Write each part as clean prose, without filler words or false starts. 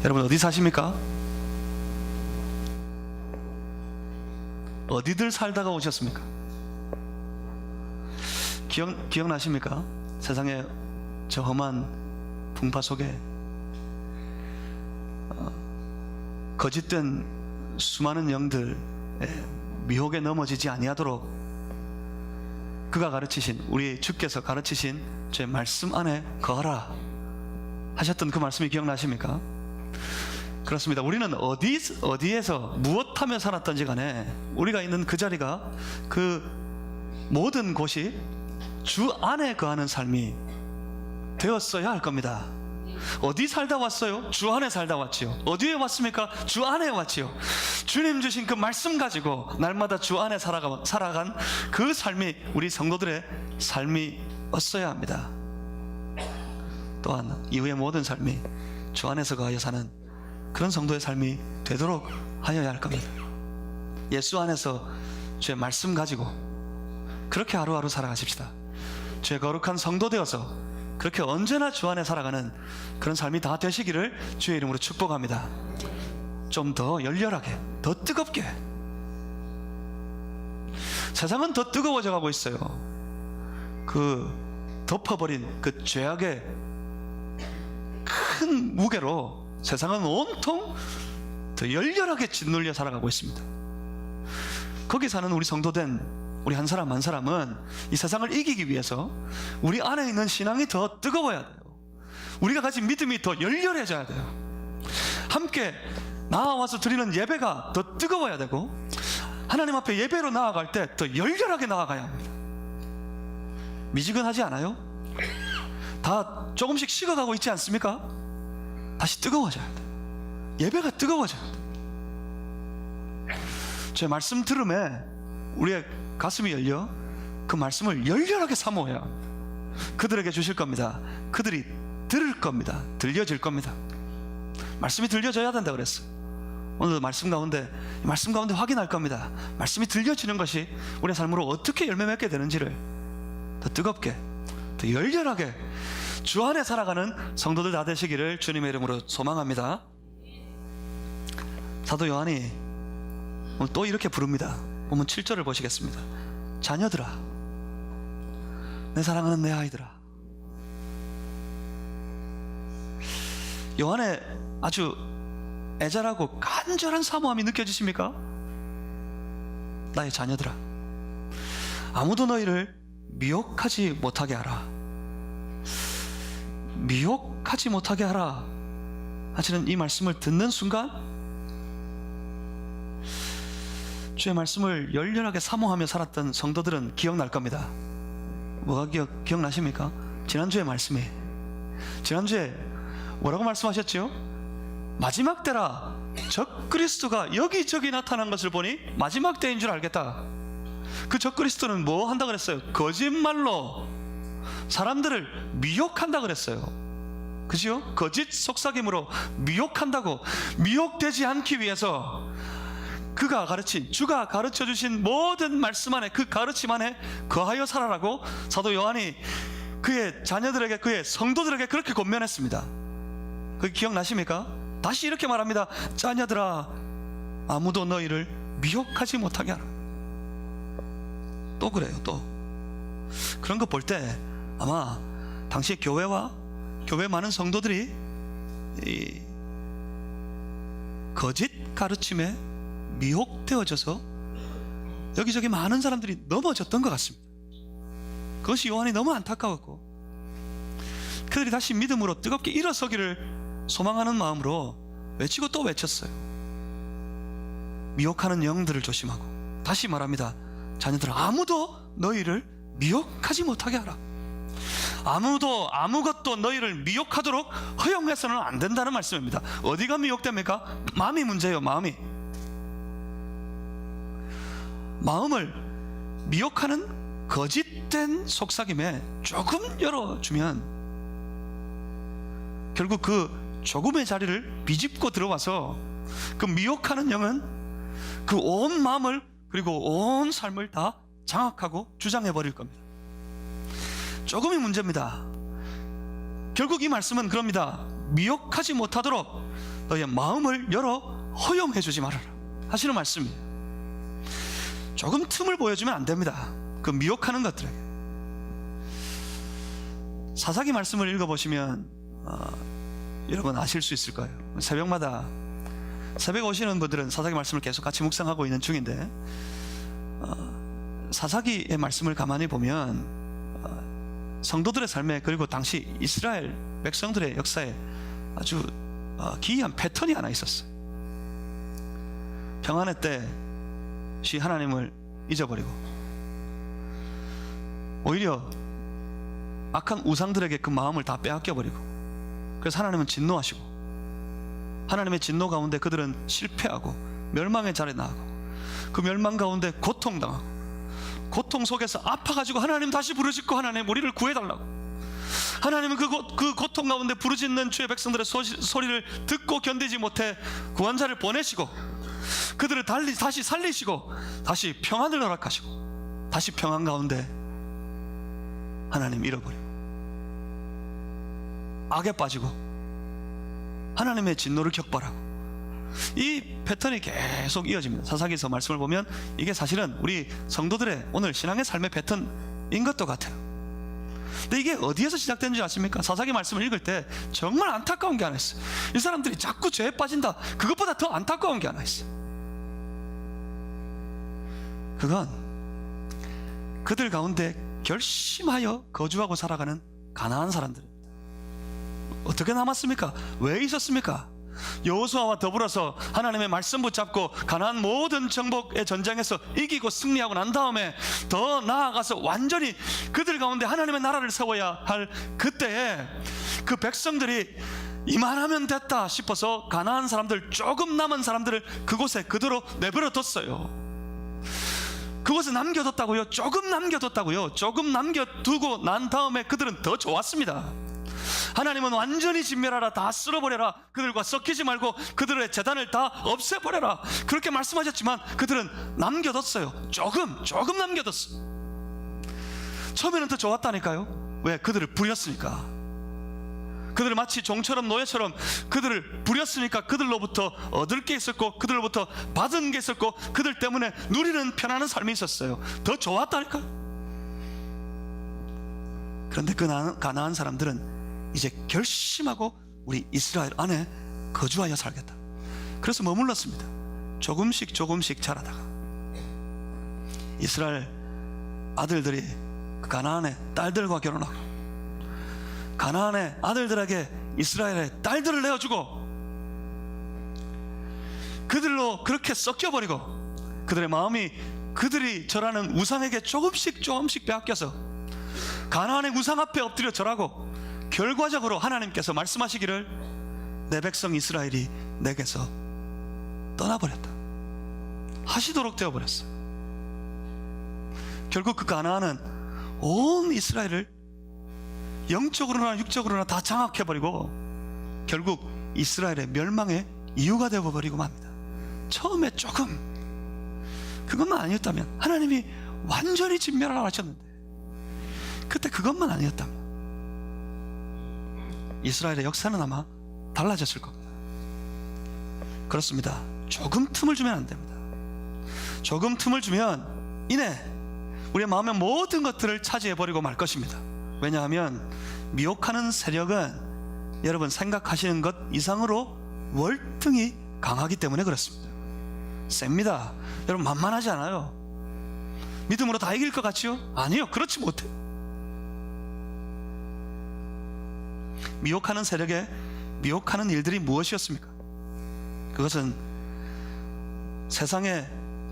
여러분 어디 사십니까? 어디들 살다가 오셨습니까? 기억나십니까? 세상의 저 험한 풍파 속에 거짓된 수많은 영들의 미혹에 넘어지지 아니하도록 그가 가르치신, 우리 주께서 가르치신 제 말씀 안에 거하라 하셨던 그 말씀이 기억나십니까? 그렇습니다. 우리는 어디에서 무엇하며 살았던지 간에 우리가 있는 그 자리가, 그 모든 곳이 주 안에 거하는 삶이 되었어야 할 겁니다. 어디 살다 왔어요? 주 안에 살다 왔지요. 어디에 왔습니까? 주 안에 왔지요. 주님 주신 그 말씀 가지고 날마다 주 안에 살아간 그 삶이 우리 성도들의 삶이었어야 합니다. 또한 이후의 모든 삶이 주 안에서 거하여 사는 그런 성도의 삶이 되도록 하여야 할 겁니다. 예수 안에서 주의 말씀 가지고 그렇게 하루하루 살아가십시다. 주의 거룩한 성도 되어서 그렇게 언제나 주 안에 살아가는 그런 삶이 다 되시기를 주의 이름으로 축복합니다. 좀 더 열렬하게, 더 뜨겁게. 세상은 더 뜨거워져 가고 있어요. 그 덮어버린 그 죄악의 큰 무게로 세상은 온통 더 열렬하게 짓눌려 살아가고 있습니다. 거기 사는 우리 성도된 우리 한 사람 한 사람은 이 세상을 이기기 위해서 우리 안에 있는 신앙이 더 뜨거워야 돼요. 우리가 가진 믿음이 더 열렬해져야 돼요. 함께 나와서 드리는 예배가 더 뜨거워야 되고, 하나님 앞에 예배로 나아갈 때 더 열렬하게 나아가야 합니다. 미지근하지 않아요? 다 조금씩 식어가고 있지 않습니까? 다시 뜨거워져야 돼요. 예배가 뜨거워져야 돼요. 제 말씀 들음에 우리의 가슴이 열려 그 말씀을 열렬하게 사모해야 합니다. 그들에게 주실 겁니다. 그들이 들을 겁니다. 들려질 겁니다. 말씀이 들려져야 된다 그랬어요. 오늘도 말씀 가운데 확인할 겁니다. 말씀이 들려지는 것이 우리의 삶으로 어떻게 열매 맺게 되는지를 더 뜨겁게, 더 열렬하게 주 안에 살아가는 성도들 다 되시기를 주님의 이름으로 소망합니다. 사도 요한이 오늘 또 이렇게 부릅니다. 보면 7절을 보시겠습니다. 자녀들아, 내 사랑하는 내 아이들아. 요한의 아주 애절하고 간절한 사모함이 느껴지십니까? 나의 자녀들아, 아무도 너희를 미혹하지 못하게 하라. 미혹하지 못하게 하라 하시는 이 말씀을 듣는 순간 주의 말씀을 열렬하게 사모하며 살았던 성도들은 기억날 겁니다. 뭐가 기억나십니까? 지난주의 말씀이, 지난주에 뭐라고 말씀하셨죠? 마지막 때라 적그리스도가 여기저기 나타난 것을 보니 마지막 때인 줄 알겠다. 그 적그리스도는 뭐 한다 그랬어요? 거짓말로 사람들을 미혹한다 그랬어요. 그죠? 거짓 속삭임으로 미혹한다고. 미혹되지 않기 위해서 그가 가르친, 주가 가르쳐 주신 모든 말씀 안에, 그 가르침 안에 거하여 살아라고 사도 요한이 그의 자녀들에게, 그의 성도들에게 그렇게 권면했습니다. 그게 기억나십니까? 다시 이렇게 말합니다. 자녀들아, 아무도 너희를 미혹하지 못하게 하라. 또 그래요. 또 그런 거 볼 때 아마 당시 교회와 교회 많은 성도들이 이 거짓 가르침에 미혹되어져서 여기저기 많은 사람들이 넘어졌던 것 같습니다. 그것이 요한이 너무 안타까웠고, 그들이 다시 믿음으로 뜨겁게 일어서기를 소망하는 마음으로 외치고 또 외쳤어요. 미혹하는 영들을 조심하고, 다시 말합니다. 자녀들아, 아무도 너희를 미혹하지 못하게 하라. 아무것도 너희를 미혹하도록 허용해서는 안 된다는 말씀입니다. 어디가 미혹됩니까? 마음이 문제예요. 마음을 미혹하는 거짓된 속삭임에 조금 열어주면 결국 그 조금의 자리를 비집고 들어와서 그 미혹하는 영은 그 온 마음을, 그리고 온 삶을 다 장악하고 주장해버릴 겁니다. 조금이 문제입니다. 결국 이 말씀은 그럽니다. 미혹하지 못하도록 너의 마음을 열어 허용해 주지 말아라 하시는 말씀이에요. 조금 틈을 보여주면 안 됩니다. 그 미혹하는 것들에게. 사사기 말씀을 읽어보시면 여러분 아실 수 있을 거예요. 새벽마다 새벽 오시는 분들은 사사기 말씀을 계속 같이 묵상하고 있는 중인데, 사사기의 말씀을 가만히 보면 성도들의 삶에, 그리고 당시 이스라엘 백성들의 역사에 아주 기이한 패턴이 하나 있었어요. 평안의 때시 하나님을 잊어버리고 오히려 악한 우상들에게 그 마음을 다 빼앗겨버리고, 그래서 하나님은 진노하시고, 하나님의 진노 가운데 그들은 실패하고 멸망의 자리에 나가고, 그 멸망 가운데 고통당하고, 고통 속에서 아파가지고 하나님 다시 부르짖고, 하나님 우리를 구해달라고. 하나님은 그 고통 가운데 부르짖는 주의 백성들의 소리를 듣고 견디지 못해 구원자를 보내시고, 그들을 다시 살리시고, 다시 평안을 허락하시고, 다시 평안 가운데 하나님 잃어버리고 악에 빠지고 하나님의 진노를 격발하고, 이 패턴이 계속 이어집니다. 사사기에서 말씀을 보면 이게 사실은 우리 성도들의 오늘 신앙의 삶의 패턴인 것도 같아요. 근데 이게 어디에서 시작된 줄 아십니까? 사사기 말씀을 읽을 때 정말 안타까운 게 하나 있어요. 이 사람들이 자꾸 죄에 빠진다. 그것보다 더 안타까운 게 하나 있어요. 그건 그들 가운데 결심하여 거주하고 살아가는 가나안 사람들. 어떻게 남았습니까? 왜 있었습니까? 여호수아와 더불어서 하나님의 말씀 붙잡고 가나안 모든 정복의 전쟁에서 이기고 승리하고 난 다음에 더 나아가서 완전히 그들 가운데 하나님의 나라를 세워야 할 그때에 그 백성들이 이만하면 됐다 싶어서 가나안 사람들, 조금 남은 사람들을 그곳에 그대로 내버려 뒀어요. 그곳에 남겨뒀다고요? 조금 남겨뒀다고요? 조금 남겨두고 난 다음에 그들은 더 좋았습니다. 하나님은 완전히 진멸하라, 다 쓸어버려라, 그들과 섞이지 말고 그들의 재단을 다 없애버려라, 그렇게 말씀하셨지만 그들은 남겨뒀어요. 조금 남겨뒀어. 처음에는 더 좋았다니까요. 왜? 그들을 부렸으니까. 그들을 마치 종처럼 노예처럼 그들을 부렸으니까 그들로부터 얻을 게 있었고, 그들로부터 받은 게 있었고, 그들 때문에 누리는 편안한 삶이 있었어요. 더 좋았다니까. 그런데 그 가나안 사람들은 이제 결심하고 우리 이스라엘 안에 거주하여 살겠다. 그래서 머물렀습니다. 조금씩 자라다가 이스라엘 아들들이 가나안의 딸들과 결혼하고, 가나안의 아들들에게 이스라엘의 딸들을 내어주고, 그들로 그렇게 섞여버리고, 그들의 마음이 그들이 절하는 우상에게 조금씩 빼앗겨서 가나안의 우상 앞에 엎드려 절하고, 결과적으로 하나님께서 말씀하시기를 내 백성 이스라엘이 내게서 떠나버렸다 하시도록 되어버렸어요. 결국 그 가나안은 온 이스라엘을 영적으로나 육적으로나 다 장악해버리고 결국 이스라엘의 멸망의 이유가 되어버리고 맙니다. 처음에 조금, 그것만 아니었다면, 하나님이 완전히 진멸하라고 하셨는데 그때 그것만 아니었다면 이스라엘의 역사는 아마 달라졌을 겁니다. 그렇습니다. 조금 틈을 주면 안 됩니다. 조금 틈을 주면 이내 우리의 마음의 모든 것들을 차지해버리고 말 것입니다. 왜냐하면 미혹하는 세력은 여러분 생각하시는 것 이상으로 월등히 강하기 때문에 그렇습니다. 셉니다. 여러분 만만하지 않아요. 믿음으로 다 이길 것 같지요? 아니요, 그렇지 못해. 미혹하는 세력에 미혹하는 일들이 무엇이었습니까? 그것은 세상에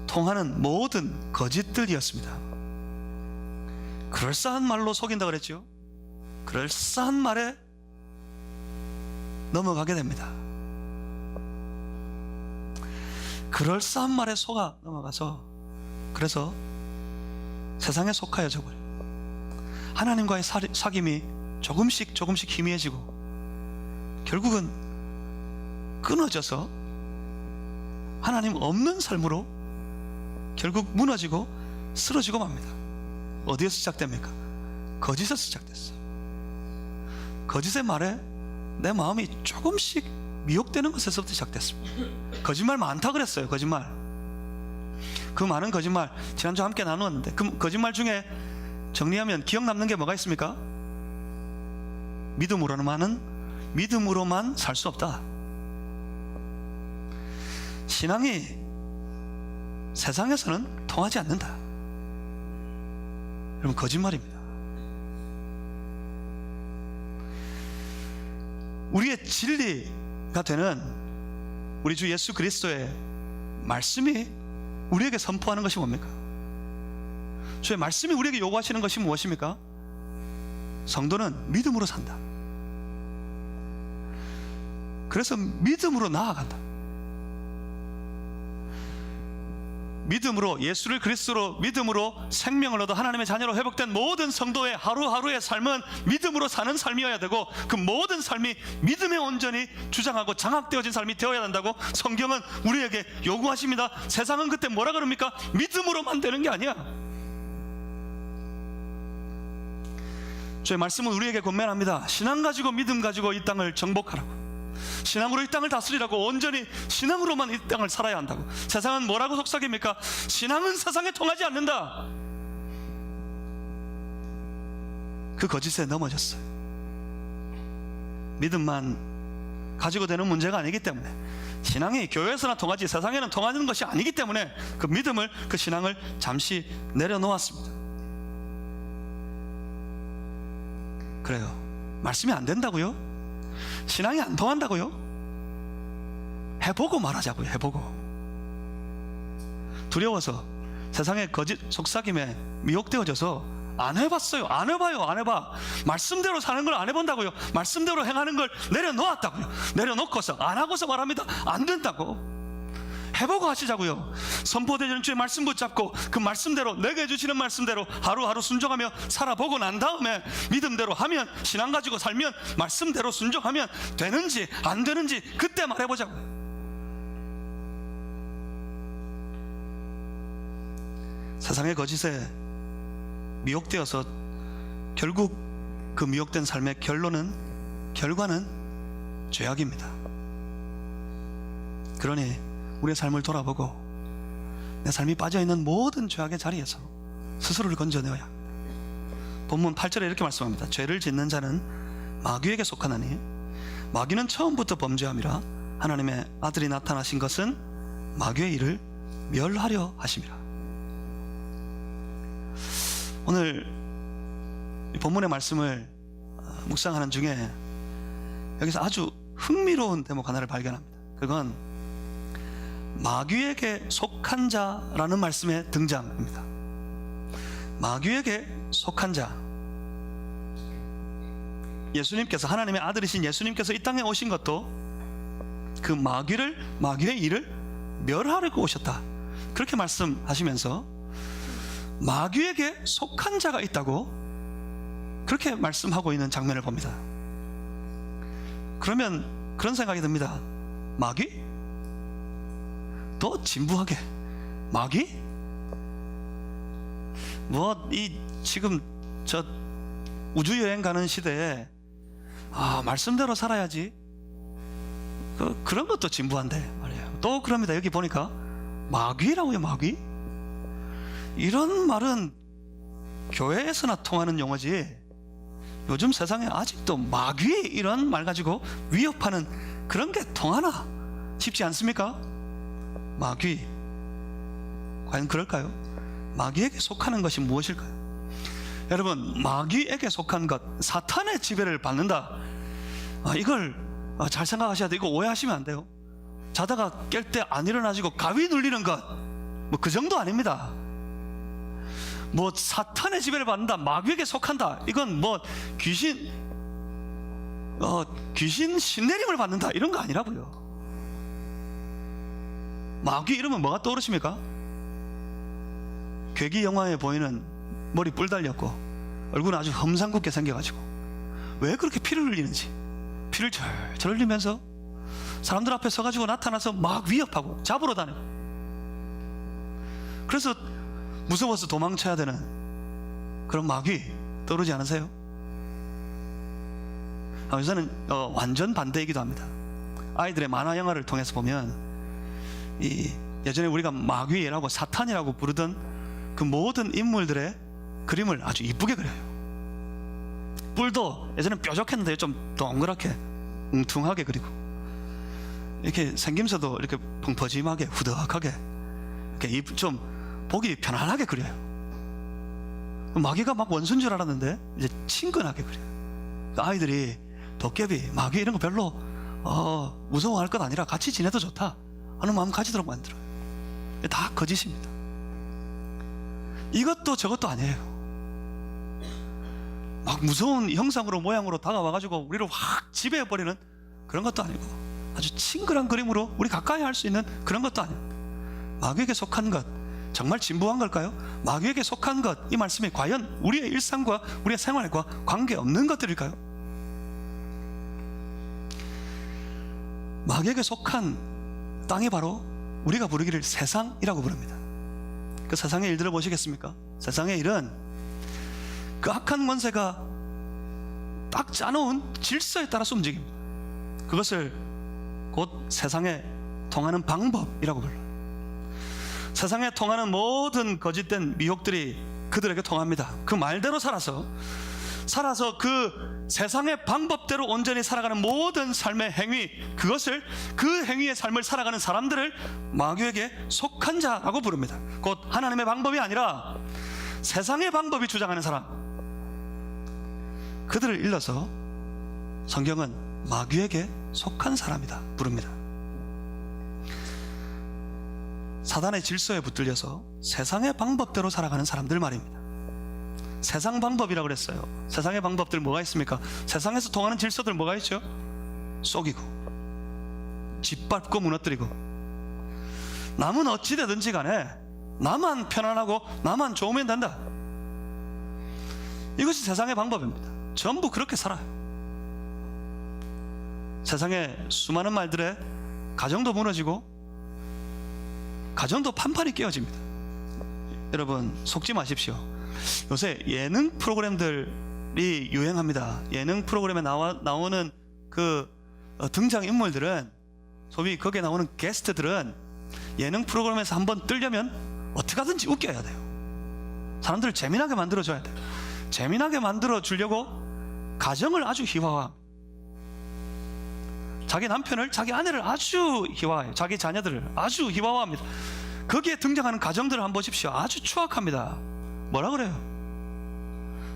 통하는 모든 거짓들이었습니다. 그럴싸한 말로 속인다 그랬죠. 그럴싸한 말에 넘어가게 됩니다. 그럴싸한 말에 속아 넘어가서, 그래서 세상에 속하여져 버려요. 하나님과의 사귐이 조금씩 희미해지고 결국은 끊어져서 하나님 없는 삶으로 결국 무너지고 쓰러지고 맙니다. 어디에서 시작됩니까? 거짓에서 시작됐어요. 거짓의 말에 내 마음이 조금씩 미혹되는 것에서부터 시작됐습니다. 거짓말 많다 그랬어요. 거짓말. 그 많은 거짓말 지난주 함께 나누었는데 그 거짓말 중에 정리하면 기억 남는 게 뭐가 있습니까? 믿음으로만 살 수 없다. 신앙이 세상에서는 통하지 않는다. 여러분, 거짓말입니다. 우리의 진리가 되는 우리 주 예수 그리스도의 말씀이 우리에게 선포하는 것이 뭡니까? 주의 말씀이 우리에게 요구하시는 것이 무엇입니까? 성도는 믿음으로 산다. 그래서 믿음으로 나아간다. 믿음으로, 예수를 그리스도로 믿음으로 생명을 얻어 하나님의 자녀로 회복된 모든 성도의 하루하루의 삶은 믿음으로 사는 삶이어야 되고, 그 모든 삶이 믿음에 온전히 주장하고 장악되어진 삶이 되어야 한다고 성경은 우리에게 요구하십니다. 세상은 그때 뭐라 그럽니까? 믿음으로만 되는 게 아니야. 주의 말씀은 우리에게 권면합니다. 신앙 가지고 믿음 가지고 이 땅을 정복하라고. 신앙으로 이 땅을 다스리라고. 온전히 신앙으로만 이 땅을 살아야 한다고. 세상은 뭐라고 속삭입니까? 신앙은 세상에 통하지 않는다. 그 거짓에 넘어졌어요. 믿음만 가지고 되는 문제가 아니기 때문에, 신앙이 교회에서나 통하지 세상에는 통하는 것이 아니기 때문에 그 믿음을, 그 신앙을 잠시 내려놓았습니다. 그래요. 말씀이 안 된다고요? 신앙이 안 통한다고요? 해보고 말하자고요. 해보고. 두려워서, 세상의 거짓 속삭임에 미혹되어져서 안 해봤어요. 안 해봐요. 안 해봐. 말씀대로 사는 걸 안 해본다고요. 말씀대로 행하는 걸 내려놓았다고요. 내려놓고서 안 하고서 말합니다. 안 된다고. 해보고 하시자고요. 선포되는 주의 말씀 붙잡고 그 말씀대로, 내게 주시는 말씀대로 하루하루 순종하며 살아보고 난 다음에 믿음대로 하면, 신앙 가지고 살면, 말씀대로 순종하면 되는지 안 되는지 그때 말해보자고요. 세상의 거짓에 미혹되어서 결국 그 미혹된 삶의 결과는 죄악입니다. 그러니 우리의 삶을 돌아보고 내 삶이 빠져있는 모든 죄악의 자리에서 스스로를 건져내어야 합니다. 본문 8절에 이렇게 말씀합니다. 죄를 짓는 자는 마귀에게 속하나니 마귀는 처음부터 범죄함이라 하나님의 아들이 나타나신 것은 마귀의 일을 멸하려 하심이라. 오늘 본문의 말씀을 묵상하는 중에 여기서 아주 흥미로운 대목 하나를 발견합니다. 그건 마귀에게 속한 자라는 말씀의 등장입니다. 마귀에게 속한 자. 예수님께서, 하나님의 아들이신 예수님께서 이 땅에 오신 것도 그 마귀의 일을 멸하려고 오셨다. 그렇게 말씀하시면서 마귀에게 속한 자가 있다고 그렇게 말씀하고 있는 장면을 봅니다. 그러면 그런 생각이 듭니다. 마귀? 또 진부하게 마귀? 지금 저 우주여행 가는 시대에 말씀대로 살아야지, 그런 것도 진부한데 말이에요. 또 그럽니다. 여기 보니까 마귀라고요. 마귀? 이런 말은 교회에서나 통하는 용어지, 요즘 세상에 아직도 마귀 이런 말 가지고 위협하는 그런 게 통하나 싶지 않습니까? 마귀, 과연 그럴까요? 마귀에게 속하는 것이 무엇일까요? 여러분, 마귀에게 속한 것, 사탄의 지배를 받는다, 이걸 잘 생각하셔야 돼요. 이거 오해하시면 안 돼요. 자다가 깰 때 안 일어나시고 가위 눌리는 것, 그 정도 아닙니다. 사탄의 지배를 받는다, 마귀에게 속한다, 이건 귀신 신내림을 받는다, 이런 거 아니라고요. 마귀 이러면 뭐가 떠오르십니까? 괴기 영화에 보이는 머리 뿔 달렸고 얼굴은 아주 험상궂게 생겨가지고 왜 그렇게 피를 흘리는지, 피를 절절 흘리면서 사람들 앞에 서가지고 나타나서 막 위협하고 잡으러 다니고, 그래서 무서워서 도망쳐야 되는 그런 마귀 떠오르지 않으세요? 요새는 완전 반대이기도 합니다. 아이들의 만화 영화를 통해서 보면 이 예전에 우리가 마귀라고 사탄이라고 부르던 그 모든 인물들의 그림을 아주 이쁘게 그려요. 뿔도 예전엔 뾰족했는데 좀 동그랗게 웅퉁하게 그리고 이렇게 생김새도 이렇게 펑퍼짐하게 후덕하게 이렇게 좀 보기 편안하게 그려요. 마귀가 막 원수인 줄 알았는데 이제 친근하게 그려요. 아이들이 도깨비, 마귀 이런 거 별로 무서워할 것 아니라 같이 지내도 좋다 하는 마음 가지도록 만들어요. 다 거짓입니다. 이것도 저것도 아니에요. 막 무서운 형상으로 모양으로 다가와가지고 우리를 확 지배해버리는 그런 것도 아니고 아주 친근한 그림으로 우리 가까이 할 수 있는 그런 것도 아니에요. 마귀에게 속한 것 정말 진부한 걸까요? 마귀에게 속한 것, 이 말씀이 과연 우리의 일상과 우리의 생활과 관계없는 것들일까요? 마귀에게 속한 땅이 바로 우리가 부르기를 세상이라고 부릅니다. 그 세상의 일들을 보시겠습니까? 세상의 일은 그 악한 권세가 딱 짜놓은 질서에 따라서 움직입니다. 그것을 곧 세상에 통하는 방법이라고 불러요. 세상에 통하는 모든 거짓된 미혹들이 그들에게 통합니다. 그 말대로 살아서 그 세상의 방법대로 온전히 살아가는 모든 삶의 행위, 그것을 그 행위의 삶을 살아가는 사람들을 마귀에게 속한 자라고 부릅니다. 곧 하나님의 방법이 아니라 세상의 방법이 주장하는 사람, 그들을 일러서 성경은 마귀에게 속한 사람이다 부릅니다. 사단의 질서에 붙들려서 세상의 방법대로 살아가는 사람들 말입니다. 세상 방법이라고 그랬어요. 세상의 방법들 뭐가 있습니까? 세상에서 통하는 질서들 뭐가 있죠? 속이고 짓밟고 무너뜨리고, 남은 어찌 되든지 간에 나만 편안하고 나만 좋으면 된다, 이것이 세상의 방법입니다. 전부 그렇게 살아요. 세상의 수많은 말들에 가정도 무너지고 가정도 판판이 깨어집니다. 여러분 속지 마십시오. 요새 예능 프로그램들이 유행합니다. 예능 프로그램에 나오는 그 등장인물들은, 소위 거기에 나오는 게스트들은 예능 프로그램에서 한번 뜨려면 어떻게 하든지 웃겨야 돼요. 사람들을 재미나게 만들어줘야 돼요. 재미나게 만들어주려고 가정을 아주 희화화합니다. 자기 남편을, 자기 아내를 아주 희화해요. 자기 자녀들을 아주 희화화합니다. 거기에 등장하는 가정들을 한번 보십시오. 아주 추악합니다. 뭐라 그래요?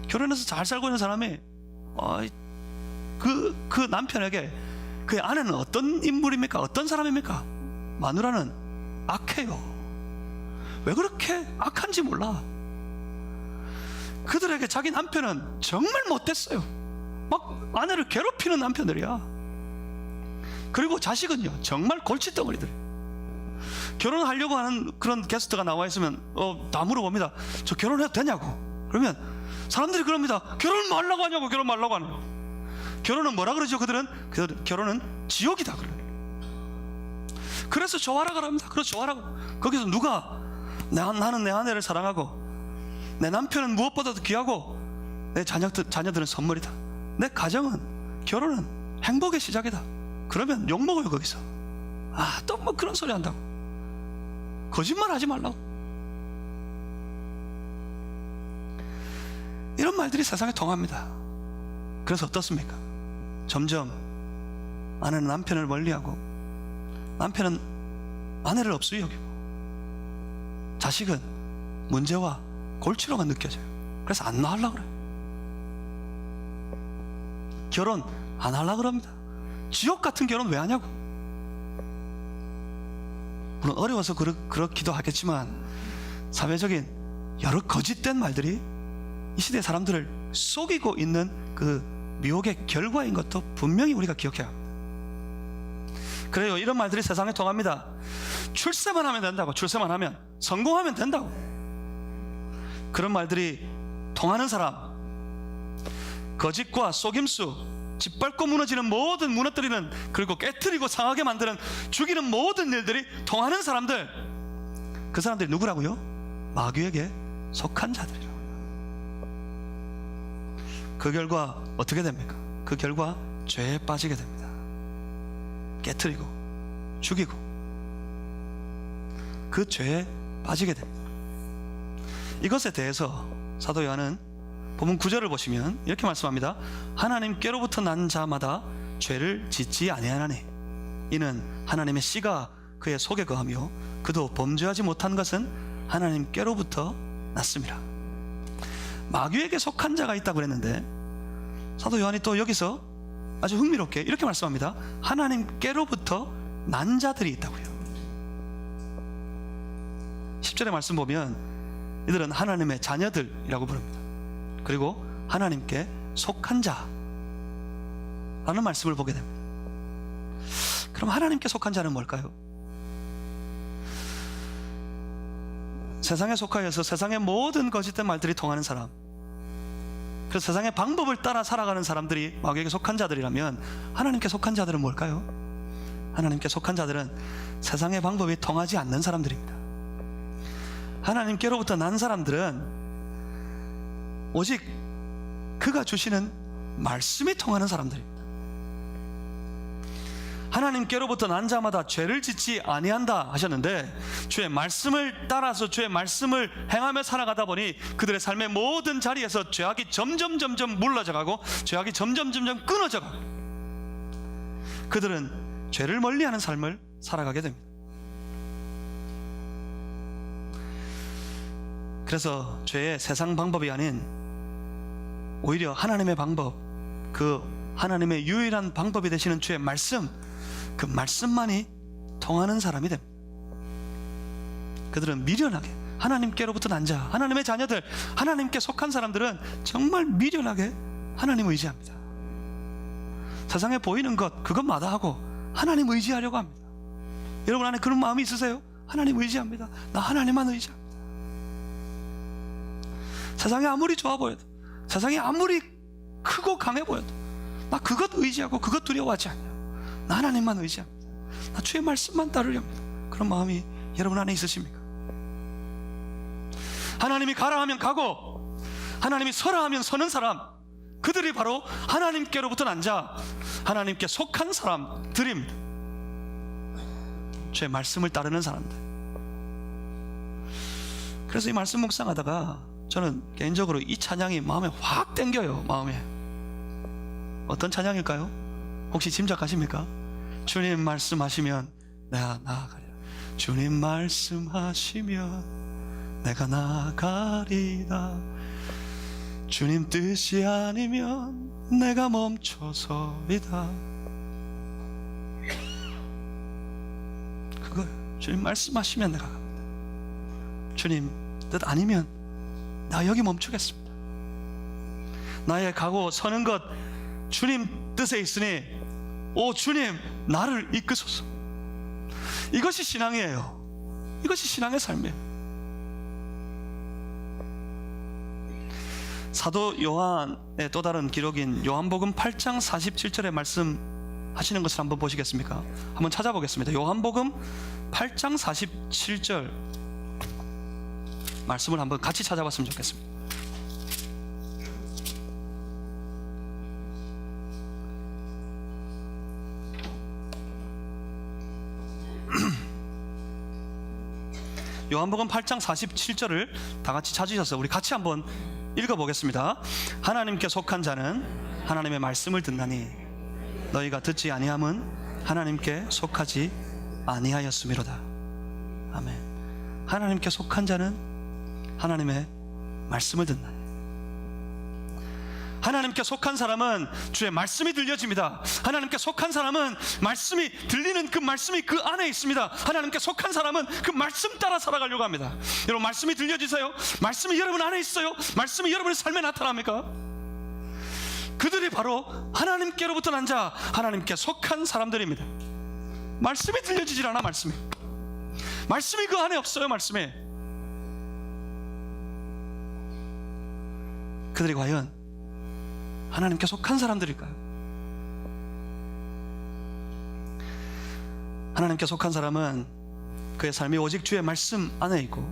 결혼해서 잘 살고 있는 사람이 그 남편에게 그의 아내는 어떤 인물입니까? 어떤 사람입니까? 마누라는 악해요. 왜 그렇게 악한지 몰라. 그들에게 자기 남편은 정말 못됐어요. 막 아내를 괴롭히는 남편들이야. 그리고 자식은요, 정말 골칫덩어리들. 결혼하려고 하는 그런 게스트가 나와 있으면 다 물어봅니다. 저 결혼해도 되냐고. 그러면 사람들이 그럽니다. 결혼 말라고 하냐고. 결혼 말라고 하냐고. 결혼은 뭐라 그러죠? 그들은 결혼은 지옥이다 그래요. 그래서 좋아라 그럽니다. 그래서 좋아라고. 거기서 누가 나는 내 아내를 사랑하고 내 남편은 무엇보다도 귀하고 내 자녀들은 선물이다, 내 가정은, 결혼은 행복의 시작이다, 그러면 욕먹어요. 거기서 또 뭐 그런 소리 한다고. 거짓말 하지 말라고. 이런 말들이 세상에 통합니다. 그래서 어떻습니까? 점점 아내는 남편을 멀리하고, 남편은 아내를 없이 여기고, 자식은 문제와 골치로만 느껴져요. 그래서 안 낳으려고 그래요. 결혼 안 하려고 그럽니다. 지옥 같은 결혼 왜 하냐고. 물론 어려워서 그렇기도 하겠지만 사회적인 여러 거짓된 말들이 이 시대 사람들을 속이고 있는 그 미혹의 결과인 것도 분명히 우리가 기억해야 합니다. 그래요. 이런 말들이 세상에 통합니다. 출세만 하면 된다고. 출세만 하면, 성공하면 된다고. 그런 말들이 통하는 사람, 거짓과 속임수, 짓밟고 무너지는 모든, 무너뜨리는, 그리고 깨트리고 상하게 만드는, 죽이는 모든 일들이 통하는 사람들, 그 사람들이 누구라고요? 마귀에게 속한 자들이라고요. 그 결과 어떻게 됩니까? 그 결과 죄에 빠지게 됩니다. 깨트리고 죽이고 그 죄에 빠지게 됩니다. 이것에 대해서 사도 요한은 본문 9절을 보시면 이렇게 말씀합니다. 하나님께로부터 난 자마다 죄를 짓지 아니하나니 이는 하나님의 씨가 그의 속에 거하며 그도 범죄하지 못한 것은 하나님께로부터 났습니다. 마귀에게 속한 자가 있다고 그랬는데 사도 요한이 또 여기서 아주 흥미롭게 이렇게 말씀합니다. 하나님께로부터 난 자들이 있다고요. 10절의 말씀 보면 이들은 하나님의 자녀들이라고 부릅니다. 그리고 하나님께 속한 자라는 말씀을 보게 됩니다. 그럼 하나님께 속한 자는 뭘까요? 세상에 속하여서 세상의 모든 거짓된 말들이 통하는 사람, 그래서 세상의 방법을 따라 살아가는 사람들이 마귀에게 속한 자들이라면 하나님께 속한 자들은 뭘까요? 하나님께 속한 자들은 세상의 방법이 통하지 않는 사람들입니다. 하나님께로부터 난 사람들은 오직 그가 주시는 말씀이 통하는 사람들입니다. 하나님께로부터 난 자마다 죄를 짓지 아니한다 하셨는데 주의 말씀을 따라서 주의 말씀을 행하며 살아가다 보니 그들의 삶의 모든 자리에서 죄악이 점점 물러져가고 죄악이 점점 끊어져가고 그들은 죄를 멀리하는 삶을 살아가게 됩니다. 그래서 죄의 세상 방법이 아닌 오히려 하나님의 방법, 그 하나님의 유일한 방법이 되시는 주의 말씀, 그 말씀만이 통하는 사람이 됩니다. 그들은 미련하게 하나님께로부터 난 자, 하나님의 자녀들, 하나님께 속한 사람들은 정말 미련하게 하나님 의지합니다. 세상에 보이는 것 그것 마다하고 하나님 의지하려고 합니다. 여러분 안에 그런 마음이 있으세요? 하나님 의지합니다. 나 하나님만 의지합니다. 세상이 아무리 좋아 보여도, 세상이 아무리 크고 강해 보여도 나 그것 의지하고 그것 두려워하지 않아요. 나 하나님만 의지합니다. 나 주의 말씀만 따르렵니다. 그런 마음이 여러분 안에 있으십니까? 하나님이 가라 하면 가고 하나님이 서라 하면 서는 사람, 그들이 바로 하나님께로부터 난 자, 하나님께 속한 사람들입니다. 주의 말씀을 따르는 사람들. 그래서 이 말씀 묵상하다가 저는 개인적으로 이 찬양이 마음에 확 땡겨요. 마음에. 어떤 찬양일까요? 혹시 짐작하십니까? 주님 말씀하시면 내가 나아가리라. 주님 말씀하시면 내가 나아가리라. 주님 뜻이 아니면 내가 멈춰서리다. 그거예요. 주님 말씀하시면 내가 갑니다. 주님 뜻 아니면 나 여기 멈추겠습니다. 나의 가고 서는 것 주님 뜻에 있으니 오 주님 나를 이끄소서. 이것이 신앙이에요. 이것이 신앙의 삶이에요. 사도 요한의 또 다른 기록인 요한복음 8장 47절에 말씀하시는 것을 한번 보시겠습니까? 한번 찾아보겠습니다. 요한복음 8장 47절 말씀을 한번 같이 찾아봤으면 좋겠습니다. 요한복음 8장 47절을 다 같이 찾으셔서 우리 같이 한번 읽어보겠습니다. 하나님께 속한 자는 하나님의 말씀을 듣나니 너희가 듣지 아니함은 하나님께 속하지 아니하였음이로다. 아멘. 하나님께 속한 자는 하나님의 말씀을 듣나니, 하나님께 속한 사람은 주의 말씀이 들려집니다. 하나님께 속한 사람은 말씀이 들리는 그 말씀이 그 안에 있습니다. 하나님께 속한 사람은 그 말씀 따라 살아가려고 합니다. 여러분 말씀이 들려지세요? 말씀이 여러분 안에 있어요? 말씀이 여러분의 삶에 나타납니까? 그들이 바로 하나님께로부터 난 자, 하나님께 속한 사람들입니다. 말씀이 들려지질 않아. 말씀이 그 안에 없어요. 말씀이. 그들이 과연 하나님께 속한 사람들일까요? 하나님께 속한 사람은 그의 삶이 오직 주의 말씀 안에 있고,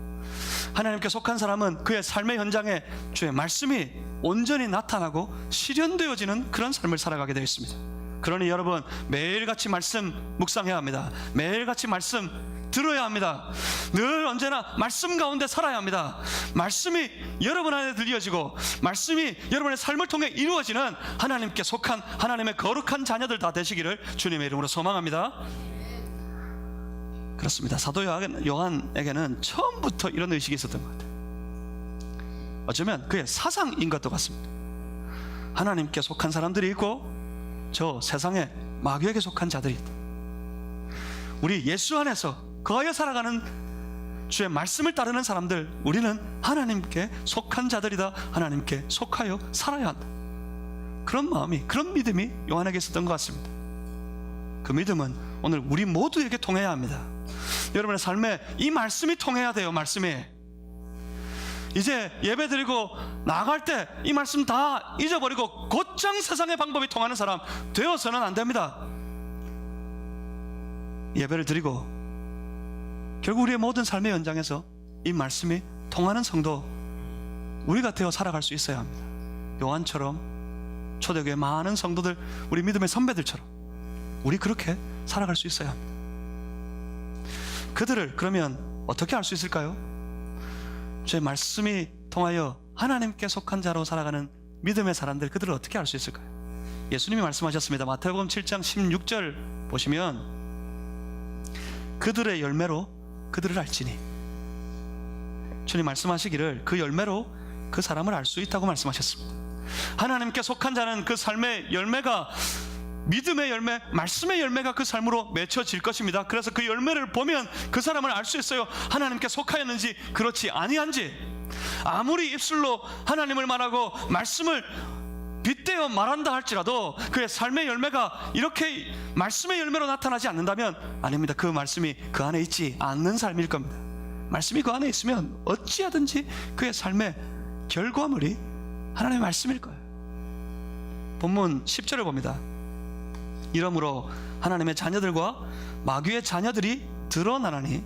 하나님께 속한 사람은 그의 삶의 현장에 주의 말씀이 온전히 나타나고 실현되어지는 그런 삶을 살아가게 되어 있습니다. 그러니 여러분 매일같이 말씀 묵상해야 합니다. 매일같이 말씀 들어야 합니다. 늘 언제나 말씀 가운데 살아야 합니다. 말씀이 여러분 안에 들려지고 말씀이 여러분의 삶을 통해 이루어지는 하나님께 속한 하나님의 거룩한 자녀들 다 되시기를 주님의 이름으로 소망합니다. 그렇습니다. 사도 요한에게는 처음부터 이런 의식이 있었던 것 같아요. 어쩌면 그의 사상인 것도 같습니다. 하나님께 속한 사람들이 있고 저 세상에 마귀에게 속한 자들이 있다. 우리 예수 안에서 거하여 살아가는 주의 말씀을 따르는 사람들, 우리는 하나님께 속한 자들이다. 하나님께 속하여 살아야 한다. 그런 마음이, 그런 믿음이 요한에게 있었던 것 같습니다. 그 믿음은 오늘 우리 모두에게 통해야 합니다. 여러분의 삶에 이 말씀이 통해야 돼요. 말씀이 이제 예배드리고 나갈 때 이 말씀 다 잊어버리고 곧장 세상의 방법이 통하는 사람 되어서는 안 됩니다. 예배를 드리고 결국 우리의 모든 삶의 연장에서 이 말씀이 통하는 성도 우리가 되어 살아갈 수 있어야 합니다. 요한처럼 초대교회 많은 성도들, 우리 믿음의 선배들처럼 우리 그렇게 살아갈 수 있어야 합니다. 그들을 그러면 어떻게 알 수 있을까요? 제 말씀이 통하여 하나님께 속한 자로 살아가는 믿음의 사람들, 그들을 어떻게 알 수 있을까요? 예수님이 말씀하셨습니다. 마태복음 7장 16절 보시면 그들의 열매로 그들을 알지니, 주님 말씀하시기를 그 열매로 그 사람을 알 수 있다고 말씀하셨습니다. 하나님께 속한 자는 그 삶의 열매가, 믿음의 열매, 말씀의 열매가 그 삶으로 맺혀질 것입니다. 그래서 그 열매를 보면 그 사람을 알 수 있어요. 하나님께 속하였는지 그렇지 아니한지. 아무리 입술로 하나님을 말하고 말씀을 빗대어 말한다 할지라도 그의 삶의 열매가 이렇게 말씀의 열매로 나타나지 않는다면 아닙니다. 그 말씀이 그 안에 있지 않는 삶일 겁니다. 말씀이 그 안에 있으면 어찌하든지 그의 삶의 결과물이 하나님의 말씀일 거예요. 본문 10절을 봅니다. 이러므로 하나님의 자녀들과 마귀의 자녀들이 드러나나니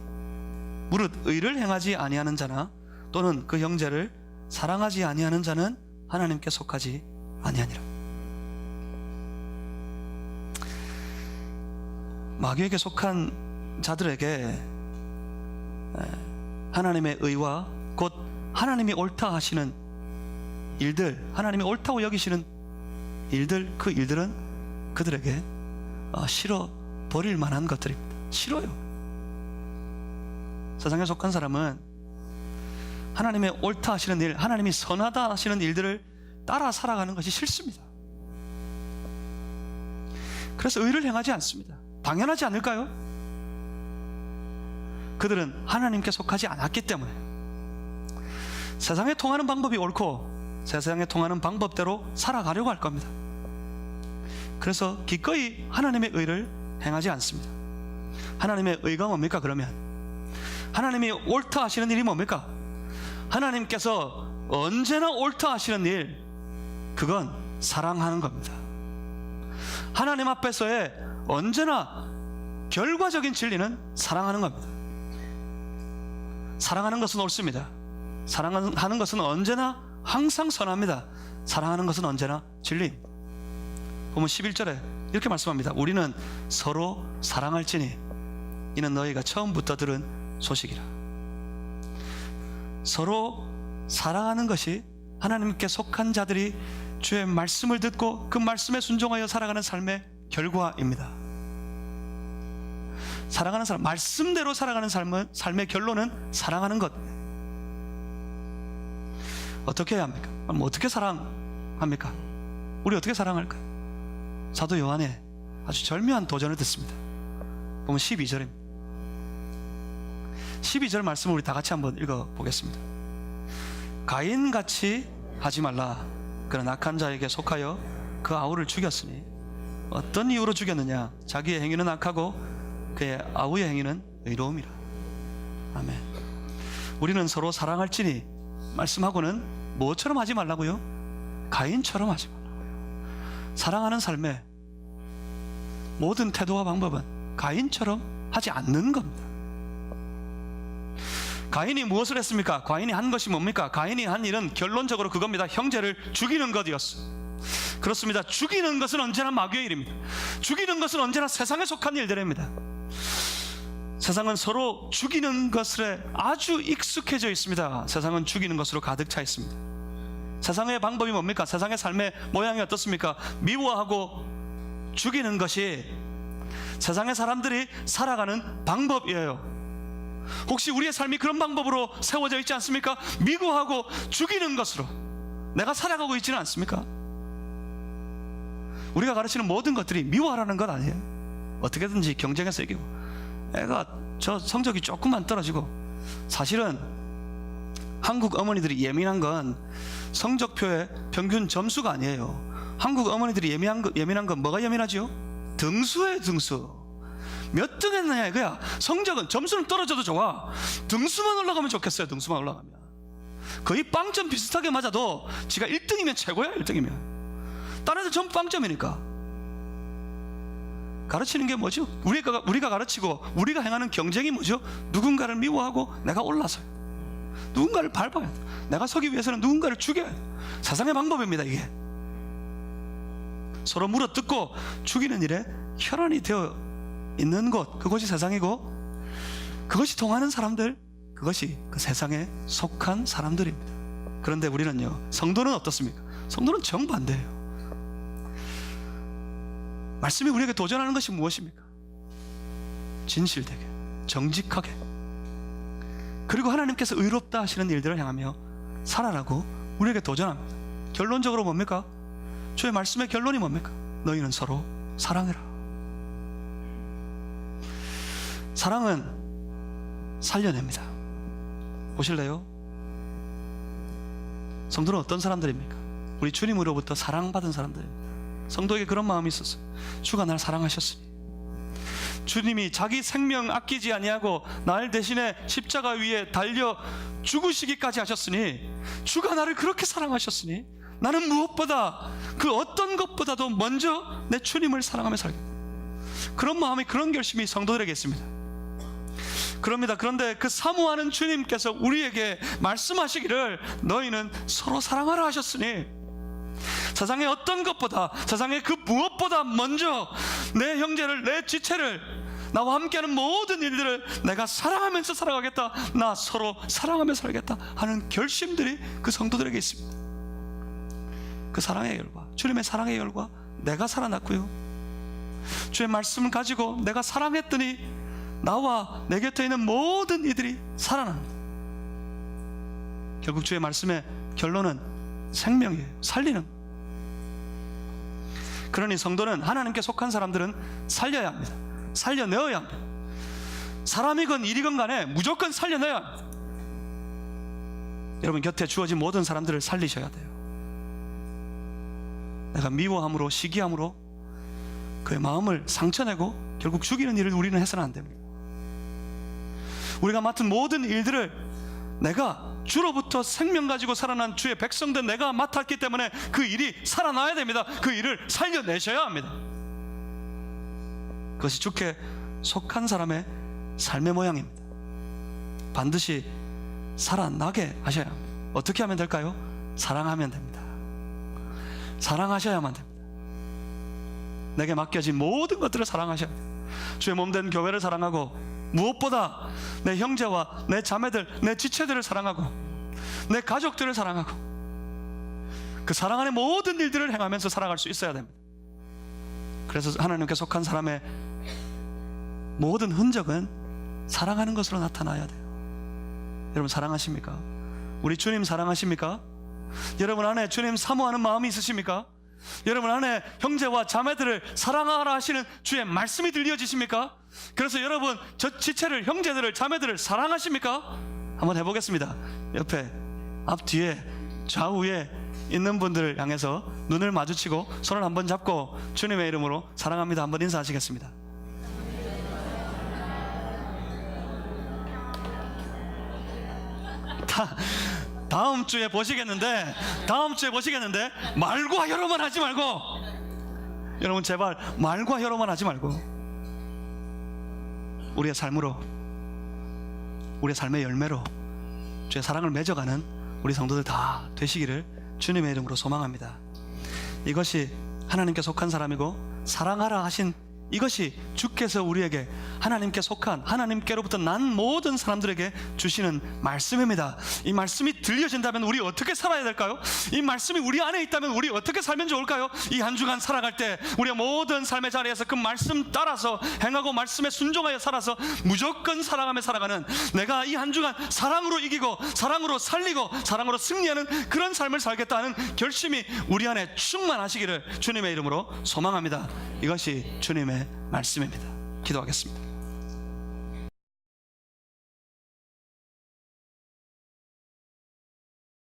무릇 의를 행하지 아니하는 자나 또는 그 형제를 사랑하지 아니하는 자는 하나님께 속하지 아니하니라. 마귀에게 속한 자들에게 하나님의 의와 곧 하나님이 옳다 하시는 일들, 하나님이 옳다고 여기시는 일들, 그 일들은 그들에게 싫어 버릴 만한 것들입니다. 싫어요. 세상에 속한 사람은 하나님의 옳다 하시는 일, 하나님이 선하다 하시는 일들을 따라 살아가는 것이 싫습니다. 그래서 의를 행하지 않습니다. 당연하지 않을까요? 그들은 하나님께 속하지 않았기 때문에 세상에 통하는 방법이 옳고 세상에 통하는 방법대로 살아가려고 할 겁니다. 그래서 기꺼이 하나님의 의를 행하지 않습니다. 하나님의 의가 뭡니까? 그러면 하나님이 옳다 하시는 일이 뭡니까? 하나님께서 언제나 옳다 하시는 일, 그건 사랑하는 겁니다. 하나님 앞에서의 언제나 결과적인 진리는 사랑하는 겁니다. 사랑하는 것은 옳습니다. 사랑하는 것은 언제나 항상 선합니다. 사랑하는 것은 언제나 진리입니다. 보면 11절에 이렇게 말씀합니다. 우리는 서로 사랑할지니 이는 너희가 처음부터 들은 소식이라. 서로 사랑하는 것이 하나님께 속한 자들이 주의 말씀을 듣고 그 말씀에 순종하여 살아가는 삶의 결과입니다. 사랑하는 사람, 말씀대로 살아가는 삶의 결론은 사랑하는 것. 어떻게 해야 합니까? 어떻게 사랑합니까? 우리 어떻게 사랑할까요? 사도 요한의 아주 절묘한 도전을 듣습니다. 보면 12절입니다. 12절 말씀을 우리 다 같이 한번 읽어보겠습니다. 가인같이 하지 말라. 그는 악한 자에게 속하여 그 아우를 죽였으니 어떤 이유로 죽였느냐? 자기의 행위는 악하고 그의 아우의 행위는 의로움이라. 아멘. 우리는 서로 사랑할지니 말씀하고는 뭐처럼 하지 말라고요? 가인처럼 하지 말라고요. 사랑하는 삶의 모든 태도와 방법은 가인처럼 하지 않는 겁니다. 가인이 무엇을 했습니까? 가인이 한 것이 뭡니까? 가인이 한 일은 결론적으로 그겁니다. 형제를 죽이는 것이었어. 그렇습니다. 죽이는 것은 언제나 마귀의 일입니다. 죽이는 것은 언제나 세상에 속한 일들입니다. 세상은 서로 죽이는 것에 아주 익숙해져 있습니다. 세상은 죽이는 것으로 가득 차 있습니다. 세상의 방법이 뭡니까? 세상의 삶의 모양이 어떻습니까? 미워하고 죽이는 것이 세상의 사람들이 살아가는 방법이에요. 혹시 우리의 삶이 그런 방법으로 세워져 있지 않습니까? 미워하고 죽이는 것으로 내가 살아가고 있지는 않습니까? 우리가 가르치는 모든 것들이 미워하라는 것 아니에요. 어떻게든지 경쟁해서 이기고, 애가 저 성적이 조금만 떨어지고, 사실은 한국 어머니들이 예민한 건 성적표의 평균 점수가 아니에요. 한국 어머니들이 예민한 건 뭐가 예민하죠? 등수예요. 등수. 몇 등 했느냐 이거야. 성적은, 점수는 떨어져도 좋아. 등수만 올라가면 좋겠어요. 등수만 올라가면 거의 빵점 비슷하게 맞아도 지가 1등이면 최고야. 1등이면 다른 애들 전부 빵점이니까. 가르치는 게 뭐죠? 우리가 가르치고 우리가 행하는 경쟁이 뭐죠? 누군가를 미워하고 내가 올라서요. 누군가를 밟아야 돼. 내가 서기 위해서는 누군가를 죽여야 돼. 세상의 방법입니다. 이게 서로 물어뜯고 죽이는 일에 혈안이 되어 있는 곳, 그것이 세상이고, 그것이 통하는 사람들, 그것이 그 세상에 속한 사람들입니다. 그런데 우리는요, 성도는 어떻습니까? 성도는 정반대예요. 말씀이 우리에게 도전하는 것이 무엇입니까? 진실되게, 정직하게, 그리고 하나님께서 의롭다 하시는 일들을 향하며 살아라고 우리에게 도전합니다. 결론적으로 뭡니까? 주의 말씀의 결론이 뭡니까? 너희는 서로 사랑해라. 사랑은 살려냅니다. 보실래요? 성도는 어떤 사람들입니까? 우리 주님으로부터 사랑받은 사람들입니다. 성도에게 그런 마음이 있었어요. 주가 날 사랑하셨으니, 주님이 자기 생명 아끼지 아니하고 날 대신에 십자가 위에 달려 죽으시기까지 하셨으니, 주가 나를 그렇게 사랑하셨으니 나는 무엇보다, 그 어떤 것보다도 먼저 내 주님을 사랑하며 살겠다. 그런 마음이, 그런 결심이 성도들에게 있습니다. 그럽니다. 그런데 그 사모하는 주님께서 우리에게 말씀하시기를 너희는 서로 사랑하라 하셨으니, 세상의 어떤 것보다, 세상의 그 무엇보다 먼저 내 형제를, 내 지체를, 나와 함께하는 모든 일들을 내가 사랑하면서 살아가겠다, 나 서로 사랑하며 살겠다 하는 결심들이 그 성도들에게 있습니다. 그 사랑의 결과, 주님의 사랑의 결과, 내가 살아났고요, 주의 말씀을 가지고 내가 사랑했더니 나와 내 곁에 있는 모든 이들이 살아납니다. 결국 주의 말씀의 결론은 생명이에요. 살리는 거예요. 그러니 성도는, 하나님께 속한 사람들은 살려야 합니다. 살려내어야 합니다. 사람이건 일이건 간에 무조건 살려내어야 합니다. 여러분 곁에 주어진 모든 사람들을 살리셔야 돼요. 내가 미워함으로, 시기함으로 그의 마음을 상처내고 결국 죽이는 일을 우리는 해서는 안 됩니다. 우리가 맡은 모든 일들을 내가 주로부터 생명 가지고 살아난 주의 백성된 내가 맡았기 때문에 그 일이 살아나야 됩니다. 그 일을 살려내셔야 합니다. 그것이 주께 속한 사람의 삶의 모양입니다. 반드시 살아나게 하셔야 합니다. 어떻게 하면 될까요? 사랑하면 됩니다. 사랑하셔야만 됩니다. 내게 맡겨진 모든 것들을 사랑하셔야 됩니다. 주의 몸된 교회를 사랑하고, 무엇보다 내 형제와 내 자매들, 내 지체들을 사랑하고, 내 가족들을 사랑하고, 그 사랑 안에 모든 일들을 행하면서 살아갈 수 있어야 됩니다. 그래서 하나님께 속한 사람의 모든 흔적은 사랑하는 것으로 나타나야 돼요. 여러분 사랑하십니까? 우리 주님 사랑하십니까? 여러분 안에 주님 사모하는 마음이 있으십니까? 여러분 안에 형제와 자매들을 사랑하라 하시는 주의 말씀이 들려지십니까? 그래서 여러분 저 지체를, 형제들을, 자매들을 사랑하십니까? 한번 해보겠습니다. 옆에, 앞뒤에, 좌우에 있는 분들을 향해서 눈을 마주치고 손을 한번 잡고 주님의 이름으로 사랑합니다 한번 인사하시겠습니다. 다음 주에 보시겠는데 말과 혀로만 하지 말고, 여러분 제발 말과 혀로만 하지 말고 우리의 삶으로, 우리의 삶의 열매로 주의 사랑을 맺어가는 우리 성도들 다 되시기를 주님의 이름으로 소망합니다. 이것이 하나님께 속한 사람이고, 사랑하라 하신 이것이 주께서 우리에게 하나님께 속한, 하나님께로부터 난 모든 사람들에게 주시는 말씀입니다. 이 말씀이 들려진다면 우리 어떻게 살아야 될까요? 이 말씀이 우리 안에 있다면 우리 어떻게 살면 좋을까요? 이 한 주간 살아갈 때 우리의 모든 삶의 자리에서 그 말씀 따라서 행하고 말씀에 순종하여 살아서 무조건 사랑하며 살아가는, 내가 이 한 주간 사랑으로 이기고 사랑으로 살리고 사랑으로 승리하는 그런 삶을 살겠다는 결심이 우리 안에 충만하시기를 주님의 이름으로 소망합니다. 이것이 주님의 말씀입니다. 기도하겠습니다.